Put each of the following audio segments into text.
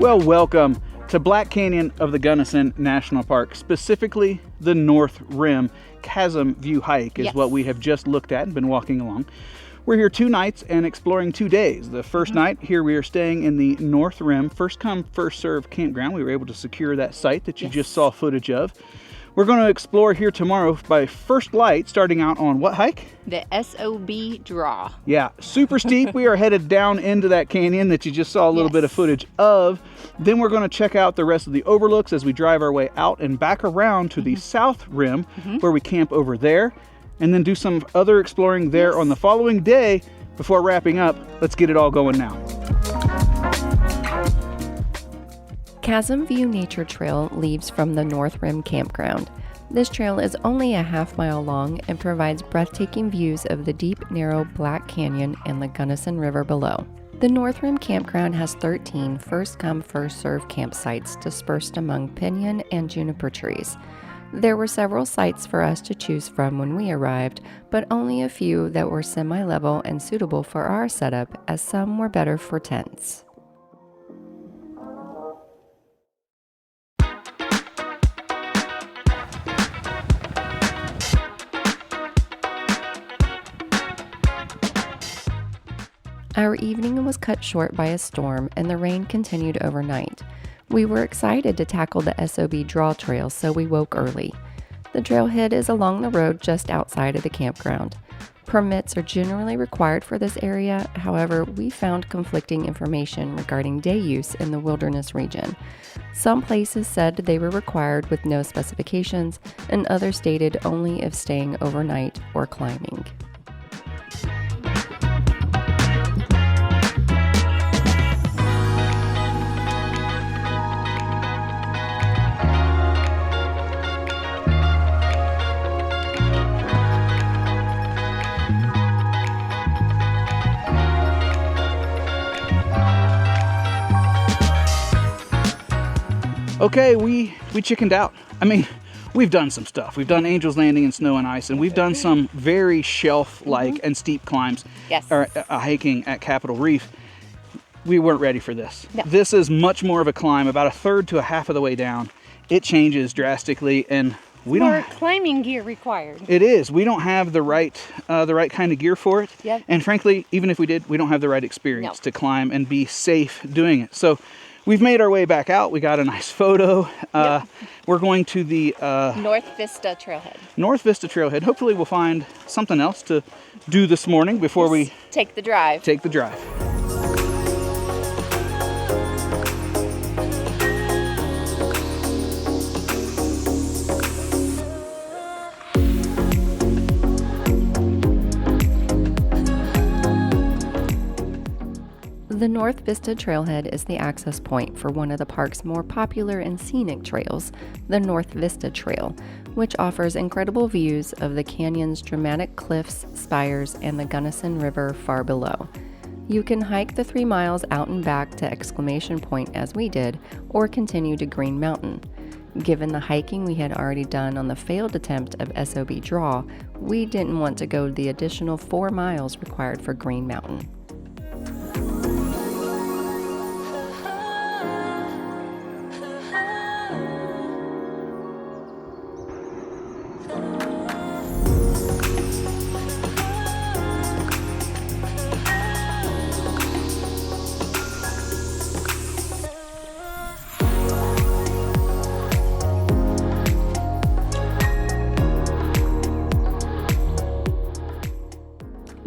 Well, welcome to Black Canyon of the Gunnison National Park, specifically the North Rim Chasm View hike is what we have just looked at and been walking along. We're here 2 nights and exploring 2 days. The first night here we are staying in the North Rim first come first served campground. We were able to secure that site that you just saw footage of. We're going to explore here tomorrow by first light, starting out on what hike? The SOB draw. Yeah, super steep. We are headed down into that canyon that you just saw a little bit of footage of. Then we're going to check out the rest of the overlooks as we drive our way out and back around to the South Rim where we camp over there, and then do some other exploring there on the following day. Before wrapping up, let's get it all going now. Chasm View Nature Trail leaves from the North Rim Campground. This trail is only a half-mile long and provides breathtaking views of the deep, narrow Black Canyon and the Gunnison River below. The North Rim Campground has 13 first-come, first-served campsites dispersed among pinyon and juniper trees. There were several sites for us to choose from when we arrived, but only a few that were semi-level and suitable for our setup, as some were better for tents. Our evening was cut short by a storm and the rain continued overnight. We were excited to tackle the SOB draw trail, so we woke early. The trailhead is along the road just outside of the campground. Permits are generally required for this area. However, we found conflicting information regarding day use in the wilderness region. Some places said they were required with no specifications, and others stated only if staying overnight or climbing. Okay, we chickened out. I mean, we've done some stuff. We've done Angel's Landing in snow and ice, and we've done some very shelf-like and steep climbs, or hiking at Capitol Reef. We weren't ready for this. No. This is much more of a climb, about a third to a half of the way down. It changes drastically, and we don't. More climbing gear required. It is. We don't have the right kind of gear for it. Yep. And frankly, even if we did, we don't have the right experience to climb and be safe doing it. So we've made our way back out. We got a nice photo. We're going to the North Vista Trailhead. North Vista Trailhead. Hopefully we'll find something else to do this morning before we take the drive. The North Vista Trailhead is the access point for one of the park's more popular and scenic trails, the North Vista Trail, which offers incredible views of the canyon's dramatic cliffs, spires, and the Gunnison River far below. You can hike the 3 miles out and back to Exclamation Point as we did, or continue to Green Mountain. Given the hiking we had already done on the failed attempt of SOB Draw, we didn't want to go the additional 4 miles required for Green Mountain.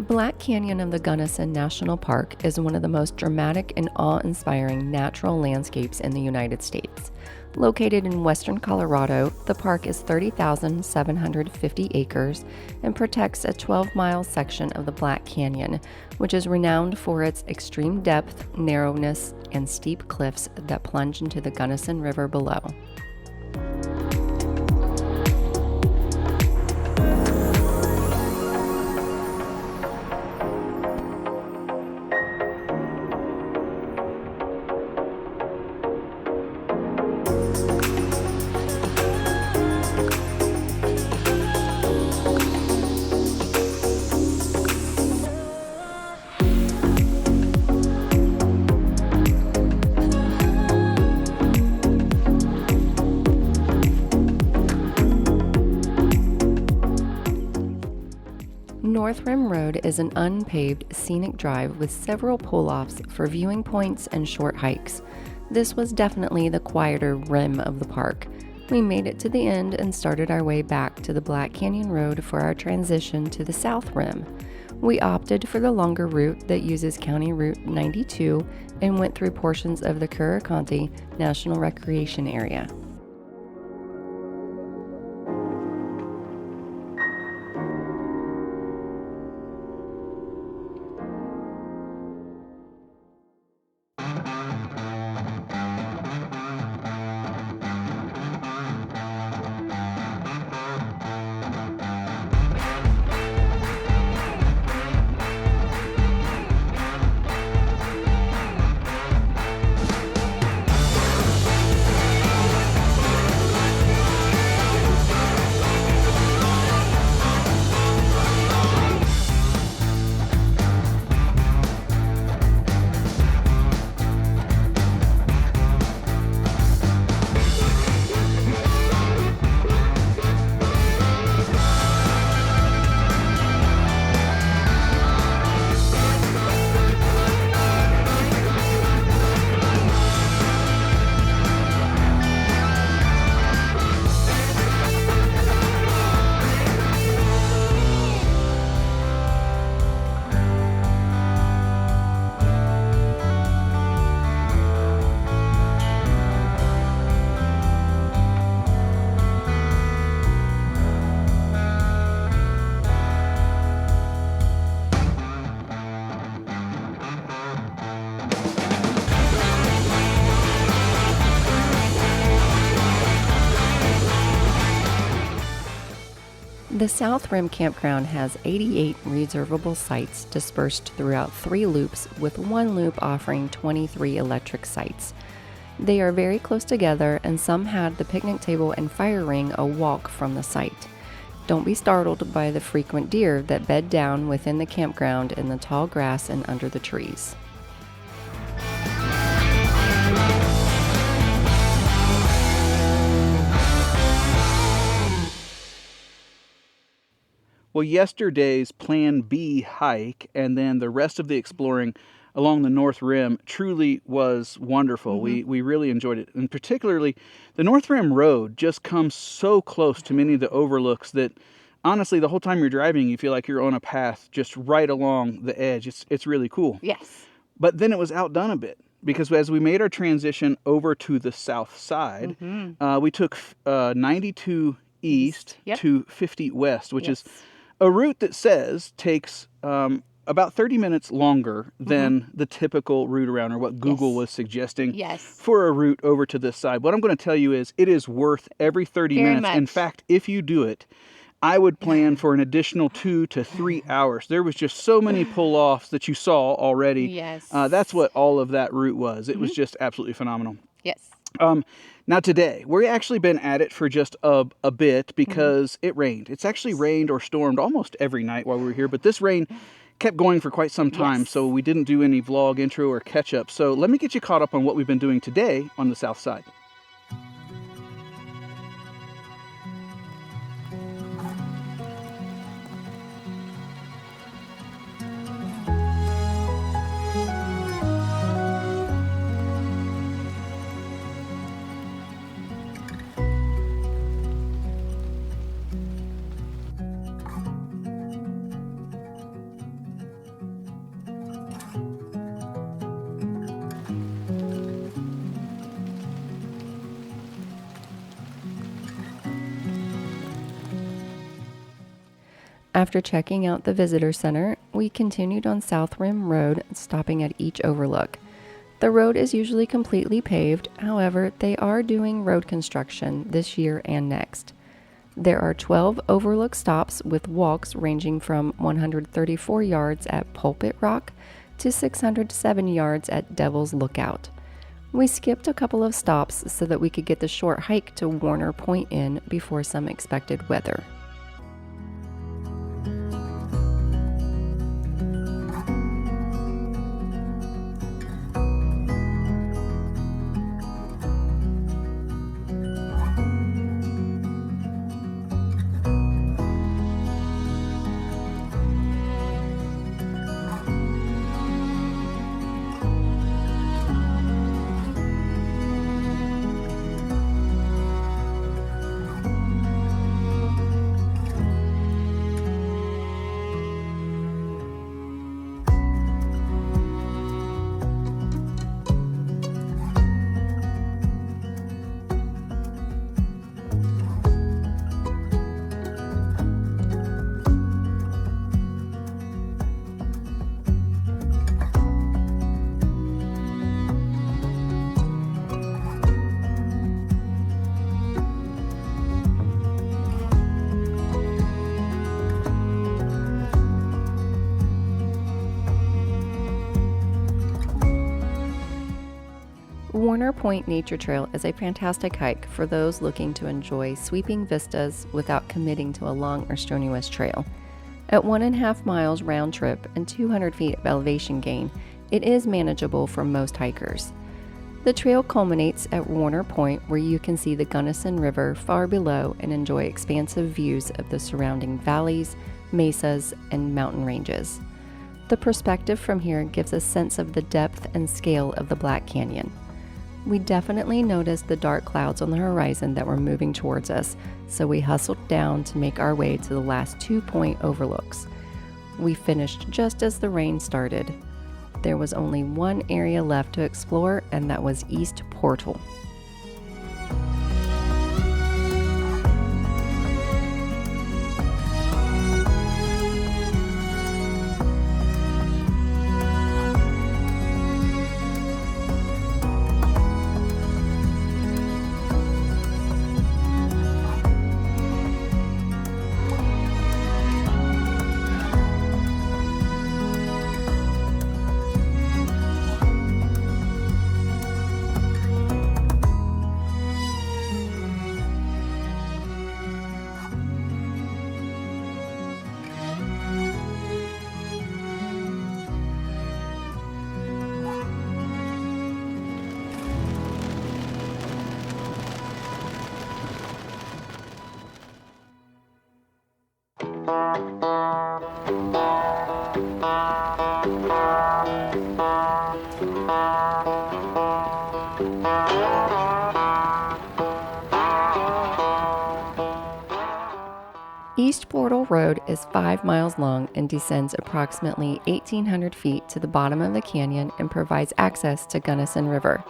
Black Canyon of the Gunnison National Park is one of the most dramatic and awe-inspiring natural landscapes in the United States. Located in western Colorado, the park is 30,750 acres and protects a 12-mile section of the Black Canyon, which is renowned for its extreme depth, narrowness, and steep cliffs that plunge into the Gunnison River below. North Rim Road is an unpaved scenic drive with several pull-offs for viewing points and short hikes. This was definitely the quieter rim of the park. We made it to the end and started our way back to the Black Canyon Road for our transition to the South Rim. We opted for the longer route that uses County Route 92 and went through portions of the Curriconte National Recreation Area. The South Rim Campground has 88 reservable sites dispersed throughout 3 loops, with one loop offering 23 electric sites. They are very close together, and some had the picnic table and fire ring a walk from the site. Don't be startled by the frequent deer that bed down within the campground in the tall grass and under the trees. Well, yesterday's Plan B hike and then the rest of the exploring along the North Rim truly was wonderful. We really enjoyed it. And particularly, the North Rim Road just comes so close to many of the overlooks that, honestly, the whole time you're driving, you feel like you're on a path just right along the edge. It's really cool. Yes. But then it was outdone a bit, because as we made our transition over to the south side, we took 92 east Yep. to 50 west, which is a route that says takes about 30 minutes longer than the typical route around, or what Google was suggesting for a route over to this side. What I'm going to tell you is it is worth every 30 Very minutes. much. In fact, if you do it, I would plan for an additional 2 to 3 hours. There was just so many pull-offs that you saw already. Yes. That's what all of that route was. It was just absolutely phenomenal. Yes. Now today, we've actually been at it for just a bit because it rained. It's actually rained or stormed almost every night while we were here, but this rain kept going for quite some time, so we didn't do any vlog intro or catch up. So let me get you caught up on what we've been doing today on the south side. After checking out the visitor center, we continued on South Rim Road, stopping at each overlook. The road is usually completely paved, however, they are doing road construction this year and next. There are 12 overlook stops with walks ranging from 134 yards at Pulpit Rock to 607 yards at Devil's Lookout. We skipped a couple of stops so that we could get the short hike to Warner Point Inn before some expected weather. Warner Point Nature Trail is a fantastic hike for those looking to enjoy sweeping vistas without committing to a long or strenuous trail. At 1.5 miles round trip and 200 feet of elevation gain, it is manageable for most hikers. The trail culminates at Warner Point, where you can see the Gunnison River far below and enjoy expansive views of the surrounding valleys, mesas, and mountain ranges. The perspective from here gives a sense of the depth and scale of the Black Canyon. We definitely noticed the dark clouds on the horizon that were moving towards us, so we hustled down to make our way to the last 2-point overlooks. We finished just as the rain started. There was only one area left to explore, and that was East Portal. East Portal Road is 5 miles long and descends approximately 1,800 feet to the bottom of the canyon and provides access to Gunnison River.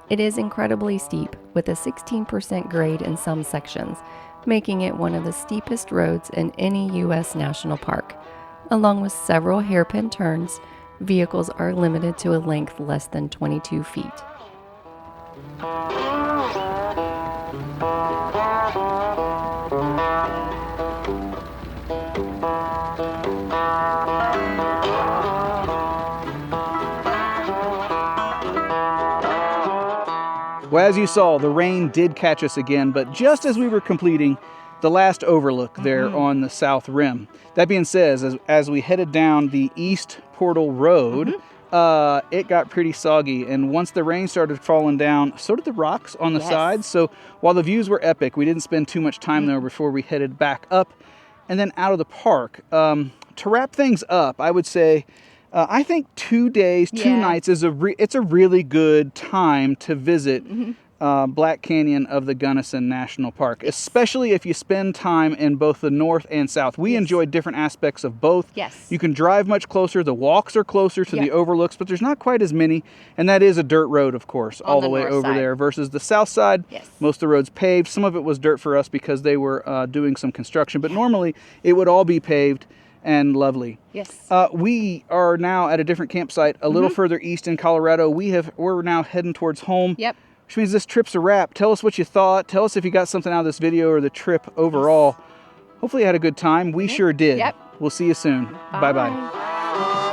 It is incredibly steep, with a 16% grade in some sections, making it one of the steepest roads in any U.S. national park. Along with several hairpin turns, vehicles are limited to a length less than 22 feet. Well, as you saw, the rain did catch us again, but just as we were completing the last overlook there on the South Rim. That being said, as we headed down the East Portal Road, it got pretty soggy, and once the rain started falling down, so did the rocks on the sides. So while the views were epic, we didn't spend too much time there before we headed back up and then out of the park. To wrap things up, I would say I think 2 days, 2 nights is it's a really good time to visit Black Canyon of the Gunnison National Park, especially if you spend time in both the north and south. We enjoyed different aspects of both. Yes. You can drive much closer. The walks are closer to the overlooks, but there's not quite as many. And that is a dirt road, of course, all the way over there versus the south side. Yes. Most of the roads paved. Some of it was dirt for us because they were doing some construction, but normally it would all be paved and lovely. Yes. We are now at a different campsite a little further east in Colorado. We're now heading towards home. Yep. Which means this trip's a wrap. Tell us what you thought. Tell us if you got something out of this video or the trip overall. Hopefully you had a good time. We sure did. Yep. We'll see you soon. Bye-bye. Bye.